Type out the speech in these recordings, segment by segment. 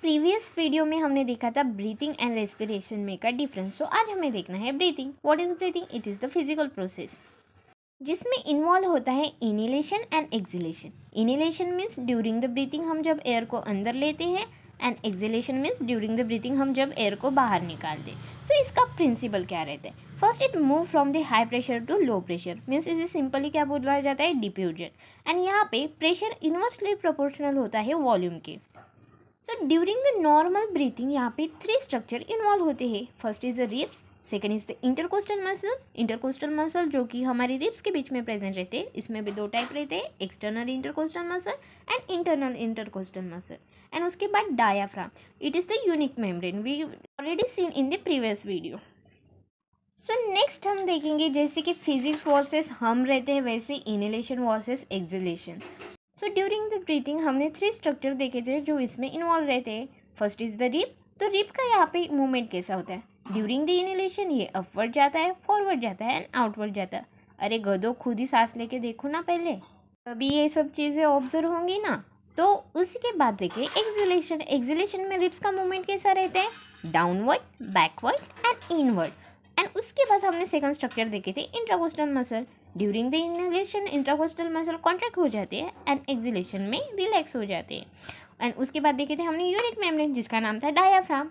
Previous video में हमने देखा था ब्रीथिंग एंड रेस्पिरेशन में का डिफरेंस। सो आज हमें देखना है breathing. What is breathing? It is the physical process जिसमें इन्वॉल्व होता है inhalation and exhalation. Inhalation means during the breathing हम जब एयर को अंदर लेते हैं, and exhalation means during the breathing हम जब एयर को बाहर निकालते हैं। सो इसका प्रिंसिपल क्या रहता है? First it move from the high pressure to low pressure, means इसे सिंपली क्या बोला जाता है? डिफ्यूजन। एंड यहाँ पे प्रेशर इन्वर्सली प्रोपोर्शनल होता है वॉल्यूम के। So during the normal breathing यहाँ पे 3 स्ट्रक्चर इन्वॉल्व होते हैं। First is the ribs, second is the intercostal muscle. Intercostal muscle जो कि हमारे रिब्स के बीच में प्रेजेंट रहते हैं, इसमें भी 2 टाइप रहते हैं, external intercostal muscle and internal intercostal muscle. And उसके बाद diaphragm, it is the unique membrane, we already seen in the previous video. So next हम देखेंगे जैसे कि फिजिक्स वर्सेस हम रहते हैं, वैसे inhalation versus exhalation. So during the breathing हमने 3 स्ट्रक्चर देखे थे जो इसमें इन्वॉल्व रहते हैं। First is the rib. तो रिब का यहाँ पे मूवमेंट कैसा होता है? ड्यूरिंग द इनहेलेशन ये अपवर्ड जाता है, फॉरवर्ड जाता है एंड आउटवर्ड जाता है। अरे गधो, खुद ही सांस लेके देखो ना पहले, तभी ये सब चीज़ें ऑब्जर्व होंगी ना। तो उसके बाद देखिए एक्सहेलेशन। एक्सहेलेशन में रिब्स का मूवमेंट कैसा रहता है? Downward, backward and inward. And उसके बाद हमने सेकंड स्ट्रक्चर देखे थे intercostal muscle. During the inhalation intercostal muscle contract हो जाते हैं एंड एक्सहेलेशन में रिलैक्स हो जाते हैं। एंड उसके बाद देखे थे हमने यूनिक मेम्ब्रेन जिसका नाम था डायाफ्राम,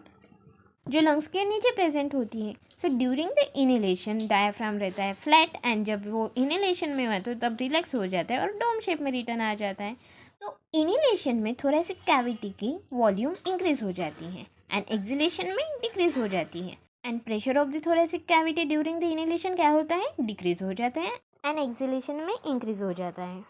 जो लंग्स के नीचे प्रेजेंट होती है। So during the inhalation diaphragm रहता है फ्लैट, एंड जब वो इनहेलेशन में हुआ तो तब रिलैक्स हो जाता है और डोम शेप में रिटर्न आ जाता है। तो इनहेलेशन में थोड़ा सी कैविटी की वॉल्यूम इंक्रीज हो जाती है एंड एक्सहेलेशन में डिक्रीज हो जाती है। And pressure of the thoracic cavity during the inhalation क्या होता है? डिक्रीज हो जाता है एंड एक्सहेलेशन में इंक्रीज हो जाता है।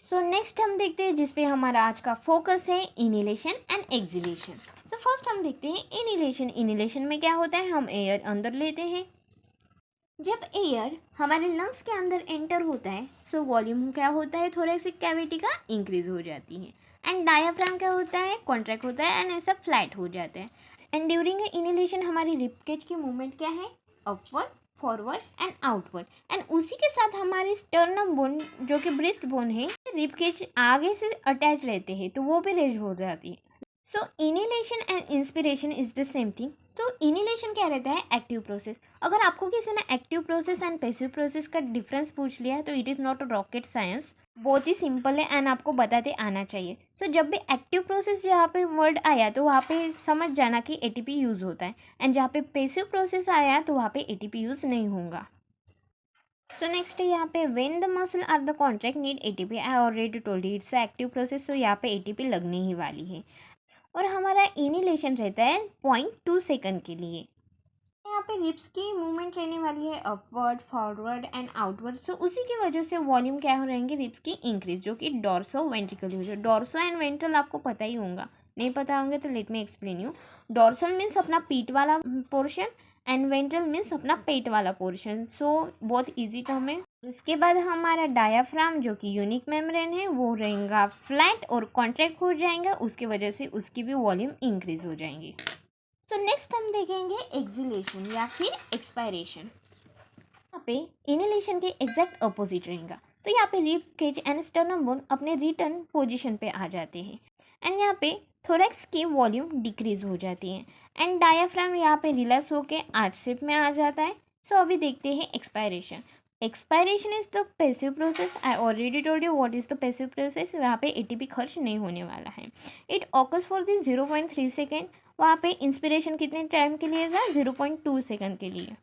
सो नेक्स्ट हम देखते हैं जिस पे हमारा आज का फोकस है, inhalation and exhalation. So first हम देखते हैं इनहेलेशन। इनहेलेशन में क्या होता है? हम एयर अंदर लेते हैं। जब एयर हमारे लंग्स के अंदर एंटर होता है, सो वॉल्यूम क्या होता है? थोरेसिक कैविटी का इंक्रीज हो जाती है। एंड डायाफ्राम क्या होता है? कॉन्ट्रैक्ट होता है एंड ऐसा फ्लैट हो जाता है। एंड ड्यूरिंग इनहेलेशन हमारी रिबकेज की मूवमेंट क्या है? Upward, forward and outward. And उसी के साथ हमारी स्टर्नम बोन जो कि ब्रेस्ट बोन है, रिबकेज आगे से अटैच रहते हैं तो वो भी रेज हो जाती है। So inhalation and inspiration is the same thing. तो इनहेलेशन क्या रहता है? Active process. अगर आपको किसी ने active process and passive process का डिफरेंस पूछ लिया तो it is not a rocket science, बहुत ही सिंपल है एंड आपको बताते आना चाहिए। सो जब भी एक्टिव प्रोसेस जहाँ पे वर्ड आया तो वहाँ पे समझ जाना कि एटीपी यूज़ होता है, एंड जहाँ पे पैसिव प्रोसेस आया तो वहाँ पे एटीपी यूज़ नहीं होगा। सो नेक्स्ट है यहाँ पे when the muscle are the contract need ATP. I already told you it's active process, तो यहाँ पे एटीपी लगने ही वाली है। और हमारा इनहेलेशन रहता है 0.2 सेकंड के लिए। यहाँ पे रिब्स की मूवमेंट रहने वाली है अपवर्ड, फॉरवर्ड एंड आउटवर्ड। सो उसी की वजह से वॉल्यूम क्या हो रहेंगे? रिब्स की इंक्रीज, जो कि डॉर्सो वेंट्रिकल हो जाए। डॉर्सो एंड वेंट्रल आपको पता ही होगा, नहीं पता होंगे तो let me explain you. Dorsal means अपना पीठ वाला पोर्शन एंड वेंट्रल मीन्स अपना पेट वाला पोर्शन। सो बहुत ईजी टर्म है। उसके बाद हमारा डायाफ्राम जो कि यूनिक मेम्ब्रेन है वो रहेगा फ्लैट और कॉन्ट्रैक्ट हो जाएगा, उसकी वजह से उसकी भी वॉल्यूम इंक्रीज हो जाएंगी। तो नेक्स्ट हम देखेंगे एक्सहेलेशन या फिर एक्सपायरेशन। यहाँ पे इनहेलेशन के एग्जैक्ट अपोजिट रहेगा। तो यहाँ पे rib cage and sternum bone अपने रिटर्न पोजीशन पे आ जाते हैं एंड यहाँ पे थोरैक्स की वॉल्यूम डिक्रीज हो जाती है एंड डायाफ्राम यहाँ पे रिलैक्स होके आर्च शेप में आ जाता है। सो अभी देखते हैं expiration. Expiration is the passive process. I already told you what is the passive process. यहाँ पे एटीपी खर्च नहीं होने वाला है। It occurs for the 0.3 second. वहाँ पे इंस्पिरेशन कितने टाइम के लिए था? 0.2 सेकेंड के लिए।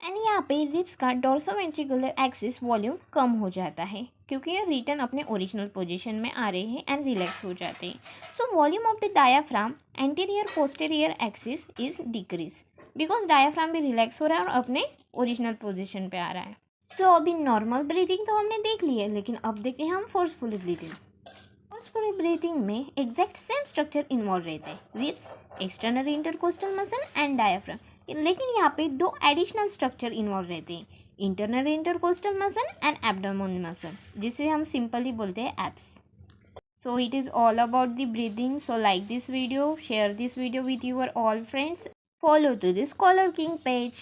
एंड यहाँ पे रिब्स का डॉर्सोवेंट्रिकुलर एक्सिस वॉल्यूम कम हो जाता है क्योंकि ये रिटर्न अपने ओरिजिनल पोजीशन में आ रहे हैं एंड रिलैक्स हो जाते हैं। So volume of the diaphragm anterior posterior axis is decrease because diaphragm भी रिलैक्स हो रहा है और अपने ओरिजिनल पोजीशन पे आ रहा है। सो अभी नॉर्मल ब्रीथिंग तो हमने देख ली है, लेकिन अब देखते हैं हम फोर्सफुली ब्रीथिंग। फोर्सफुली ब्रीथिंग में एग्जैक्ट सेम स्ट्रक्चर इन्वॉल्व रहते हैं, ribs, external intercostal muscle and diaphragm. लेकिन यहाँ पे 2 एडिशनल स्ट्रक्चर इन्वॉल्व रहते हैं, internal intercostal muscle and abdomen muscle, जिसे हम सिंपली बोलते हैं abs. So it is all about the breathing. So like this video, share this video with your all friends, follow to the Scholar King page.